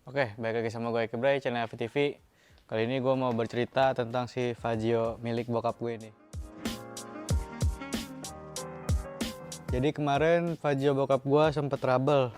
Oke, balik lagi sama gue Eke Bray, channel FTV. Kali ini gue mau bercerita tentang si Fazio milik bokap gue ini. Jadi kemarin Fazio bokap gue sempet trouble.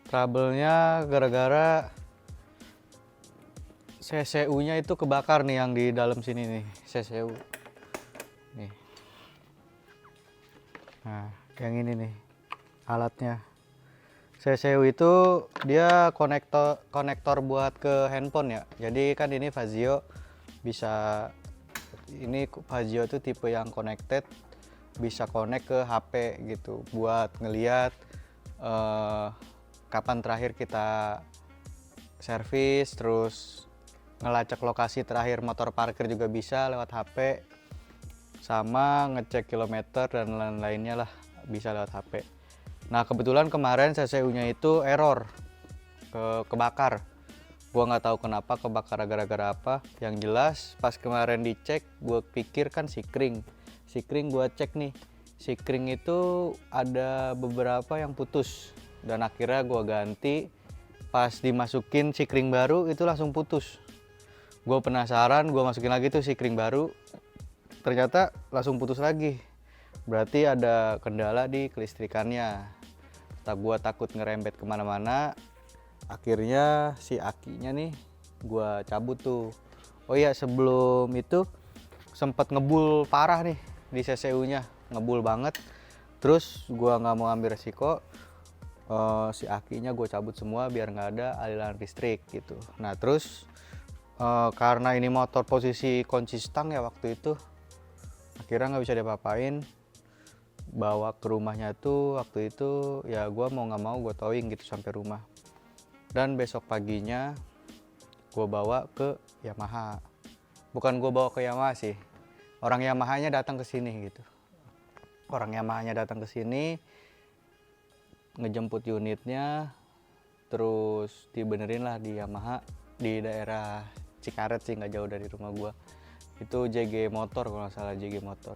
Trouble-nya gara-gara CCU-nya itu kebakar nih yang di dalam sini nih, CCU. Nih. Nah, yang ini nih alatnya. CCU itu dia konektor buat ke handphone ya. Jadi kan ini Fazio bisa, ini Fazio itu tipe yang connected, bisa connect ke HP gitu buat ngeliat kapan terakhir kita servis, terus ngelacak lokasi terakhir motor parkir juga bisa lewat HP, sama ngecek kilometer dan lain-lainnya lah bisa lewat HP. Nah kebetulan kemarin CCU-nya itu error, kebakar. Gua nggak tahu kenapa kebakar gara-gara apa. Yang jelas pas kemarin dicek, gue pikir kan sikring. Sikring gue cek nih, sikring itu ada beberapa yang putus. Dan akhirnya gue ganti. Pas dimasukin sikring baru itu langsung putus. Gue penasaran, gue masukin lagi tuh sikring baru. Ternyata langsung putus lagi. Berarti ada kendala di kelistrikannya. Gue takut ngerembet kemana-mana, akhirnya si akinya nih gue cabut tuh. Oh iya, sebelum itu sempat ngebul parah nih di CCU nya, ngebul banget. Terus gue nggak mau ambil resiko, si akinya gue cabut semua biar nggak ada aliran listrik gitu. Nah terus karena ini motor posisi kunci stang ya waktu itu, akhirnya nggak bisa diapa-apain. Bawa ke rumahnya tuh waktu itu ya gue mau nggak mau gue towing gitu sampai rumah. Dan besok paginya gue bawa ke Yamaha. Bukan gue bawa ke Yamaha sih, orang Yamahanya datang ke sini gitu. Orang Yamahanya datang ke sini, ngejemput unitnya, terus dibenerin lah di Yamaha di daerah Cikaret sih, nggak jauh dari rumah gue. Itu JG Motor kalau nggak salah, JG Motor.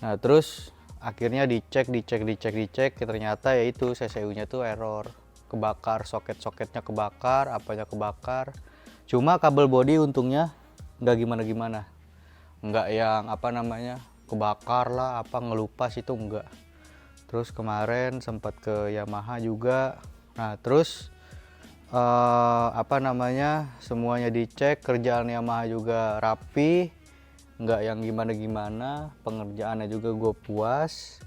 Nah terus akhirnya dicek, ternyata yaitu CCU-nya tuh error, kebakar, soket-soketnya kebakar, apanya kebakar. Cuma kabel bodi untungnya nggak gimana-gimana, nggak yang apa namanya kebakar lah, apa ngelupas itu enggak. Terus kemarin sempat ke Yamaha juga. Nah terus apa namanya semuanya dicek, kerjaan Yamaha juga rapi, nggak yang gimana-gimana, pengerjaannya juga gue puas,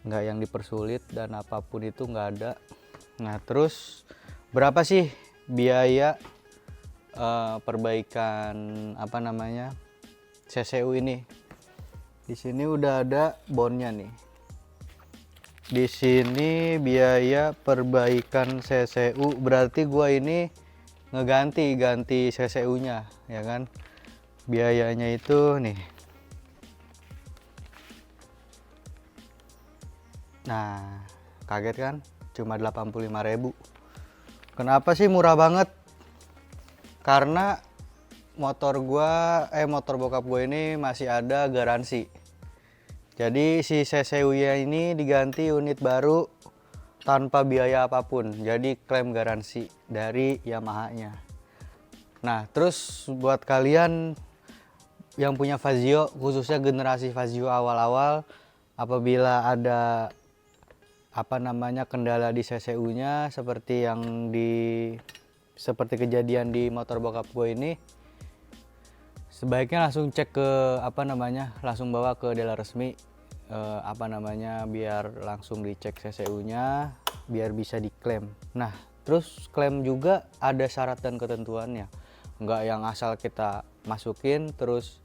nggak yang dipersulit dan apapun itu nggak ada. Nah terus berapa sih biaya perbaikan apa namanya CCU ini? Di sini udah ada bonnya nih. Di sini biaya perbaikan CCU berarti gue ini ganti CCU-nya ya kan. Biayanya itu nih, nah kaget kan, cuma 85.000. Kenapa sih murah banget? Karena motor bokap gue ini masih ada garansi. Jadi si CCU nya ini diganti unit baru tanpa biaya apapun, jadi klaim garansi dari Yamaha nya. Nah terus buat kalian yang punya Fazio, khususnya generasi Fazio awal-awal, apabila ada apa namanya kendala di CCU-nya seperti seperti kejadian di motor bokap gue ini, sebaiknya langsung cek ke apa namanya, langsung bawa ke dealer resmi, apa namanya, biar langsung dicek CCU-nya biar bisa diklaim. Nah terus klaim juga ada syarat dan ketentuannya, nggak yang asal kita masukin terus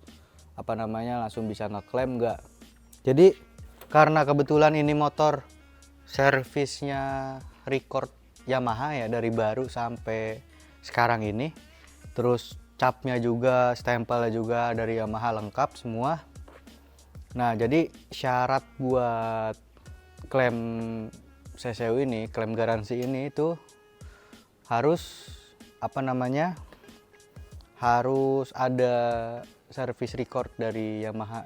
apa namanya langsung bisa ngeklaim, nggak. Jadi karena kebetulan ini motor servisnya record Yamaha ya, dari baru sampai sekarang ini, terus capnya juga, stempelnya juga dari Yamaha lengkap semua. Nah jadi syarat buat klaim CCU ini, klaim garansi ini itu harus apa namanya, harus ada service record dari Yamaha.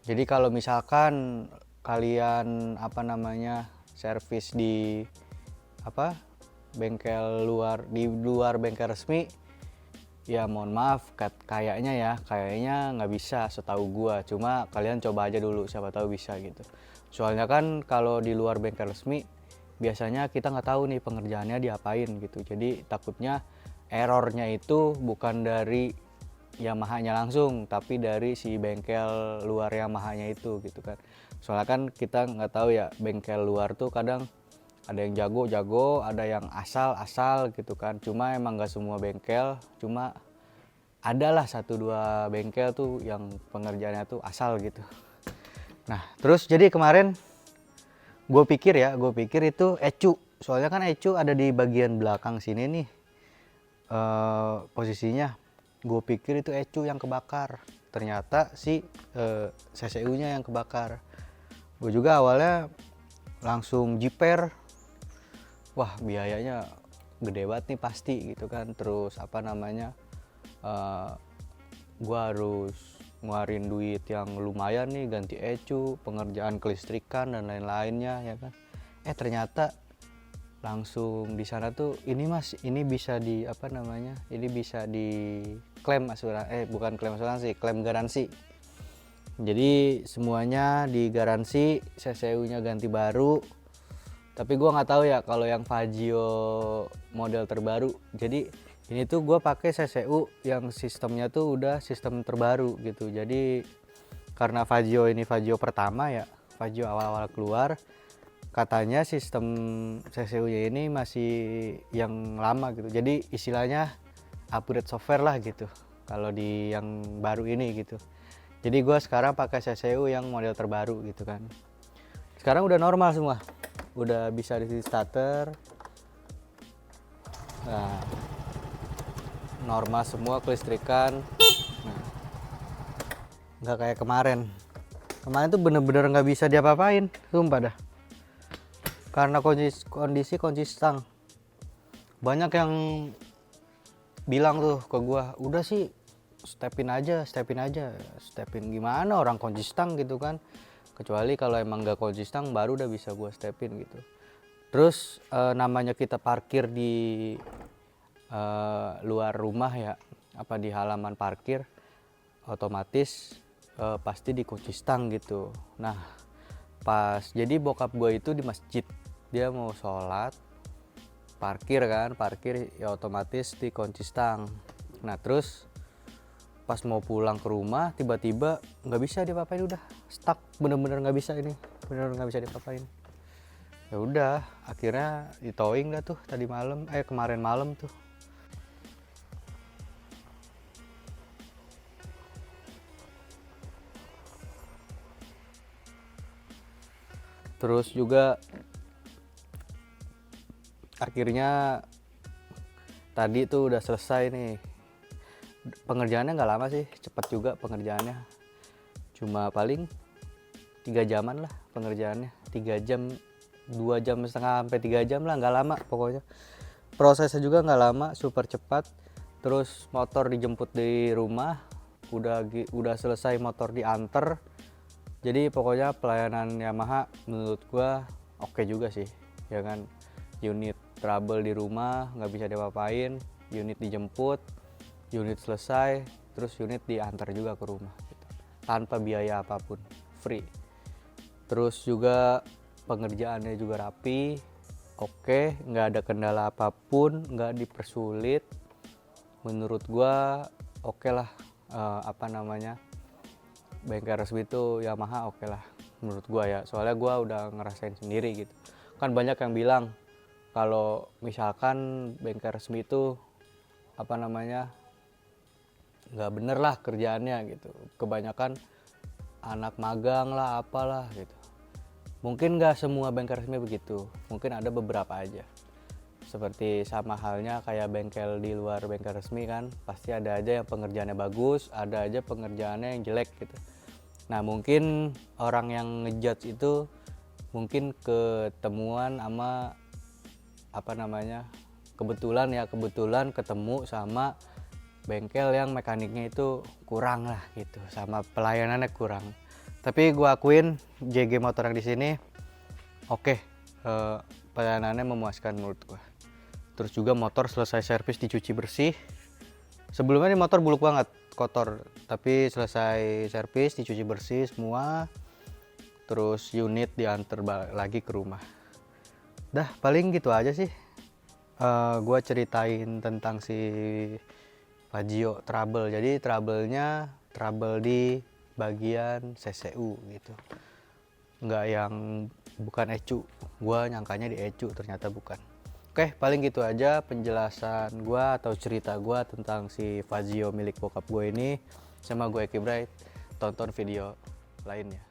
Jadi kalau misalkan kalian apa namanya servis di apa bengkel luar, di luar bengkel resmi, ya mohon maaf, kayaknya nggak bisa setahu gua. Cuma kalian coba aja dulu, siapa tahu bisa gitu. Soalnya kan kalau di luar bengkel resmi biasanya kita nggak tahu nih pengerjaannya diapain gitu. Jadi takutnya errornya itu bukan dari Yamaha-nya langsung, tapi dari si bengkel luar Yamaha-nya itu gitu kan. Soalnya kan kita nggak tahu ya, bengkel luar tuh kadang ada yang jago-jago, ada yang asal-asal gitu kan. Cuma emang nggak semua bengkel, cuma adalah 1-2 bengkel tuh yang pengerjaannya tuh asal gitu. Nah terus jadi kemarin gue pikir itu ecu. Soalnya kan ecu ada di bagian belakang sini nih posisinya. Gue pikir itu ecu yang kebakar, ternyata si CCU-nya yang kebakar. Gue juga awalnya langsung jiper, wah biayanya gede banget nih pasti gitu kan. Terus apa namanya, gue harus ngeluarin duit yang lumayan nih, ganti ecu, pengerjaan kelistrikan dan lain-lainnya ya kan. Ternyata langsung di sana tuh, ini mas, ini bisa di apa namanya, ini bisa di klaim asuransi, bukan klaim asuransi, klaim garansi. Jadi semuanya digaransi, CCU-nya ganti baru. Tapi gua nggak tahu ya kalau yang Fazio model terbaru. Jadi ini tuh gua pakai CCU yang sistemnya tuh udah sistem terbaru gitu. Jadi karena Fazio ini Fazio pertama ya, Fazio awal-awal keluar, katanya sistem CCU-nya ini masih yang lama gitu. Jadi istilahnya upgrade software lah gitu kalau di yang baru ini gitu. Jadi gue sekarang pakai CCU yang model terbaru gitu kan. Sekarang udah normal semua, udah bisa di starter. Nah, normal semua kelistrikan. Nah, nggak kayak kemarin. Kemarin tuh bener-bener nggak bisa diapa-apain, sumpah dah. Karena kondisi kunci stang. Banyak yang bilang tuh ke gua, udah sih stepin aja. Stepin gimana, orang kunci stang gitu kan. Kecuali kalau emang gak kunci stang baru udah bisa gua stepin gitu. Terus namanya kita parkir di luar rumah ya, apa di halaman parkir, otomatis pasti dikunci stang gitu. Nah pas jadi bokap gue itu di masjid, dia mau sholat, parkir ya otomatis dikunci stang. Nah terus pas mau pulang ke rumah tiba-tiba nggak bisa diapa-apain, udah stuck, bener-bener nggak bisa, ini bener nggak bisa diapa-apain. Ya udah akhirnya di towing dah tuh kemarin malam tuh. Terus juga akhirnya tadi tuh udah selesai nih. Pengerjaannya nggak lama sih, cepet juga pengerjaannya. Cuma paling 3 jaman lah pengerjaannya, 3 jam, 2 jam setengah sampai 3 jam lah, nggak lama pokoknya. Prosesnya juga nggak lama, super cepat. Terus motor dijemput di rumah, udah selesai motor diantar. Jadi pokoknya pelayanan Yamaha menurut gua oke juga sih, ya kan. Unit trouble di rumah nggak bisa diapa-apain, unit dijemput, unit selesai, terus unit diantar juga ke rumah gitu, tanpa biaya apapun, free. Terus juga pengerjaannya juga rapi, oke, nggak ada kendala apapun, nggak dipersulit. Menurut gua oke lah, apa namanya, bengkel resmi itu Yamaha oke lah menurut gua ya. Soalnya gua udah ngerasain sendiri gitu. Kan banyak yang bilang kalau misalkan bengkel resmi itu apa namanya, nggak bener lah kerjaannya gitu. Kebanyakan anak magang lah apalah gitu. Mungkin nggak semua bengkel resmi begitu, mungkin ada beberapa aja. Seperti sama halnya kayak bengkel di luar bengkel resmi kan, pasti ada aja yang pengerjaannya bagus, ada aja pengerjaannya yang jelek gitu. Nah mungkin orang yang ngejudge itu mungkin ketemuan sama apa namanya, kebetulan ketemu sama bengkel yang mekaniknya itu kurang lah gitu, sama pelayanannya kurang. Tapi gue akuin JG Motor yang di sini oke, pelayanannya memuaskan menurut gue. Terus juga motor selesai servis dicuci bersih. Sebelumnya ini motor buluk banget, kotor, tapi selesai servis dicuci bersih semua. Terus unit diantar lagi ke rumah. Dah paling gitu aja sih. Gua ceritain tentang si Fazio trouble. Jadi trouble di bagian CCU gitu. Nggak yang bukan ecu. Gua nyangkanya di ecu, ternyata bukan. Oke, paling gitu aja penjelasan gua atau cerita gua tentang si Fazio milik bokap gue ini. Sama gue Eki Bright. Tonton video lainnya.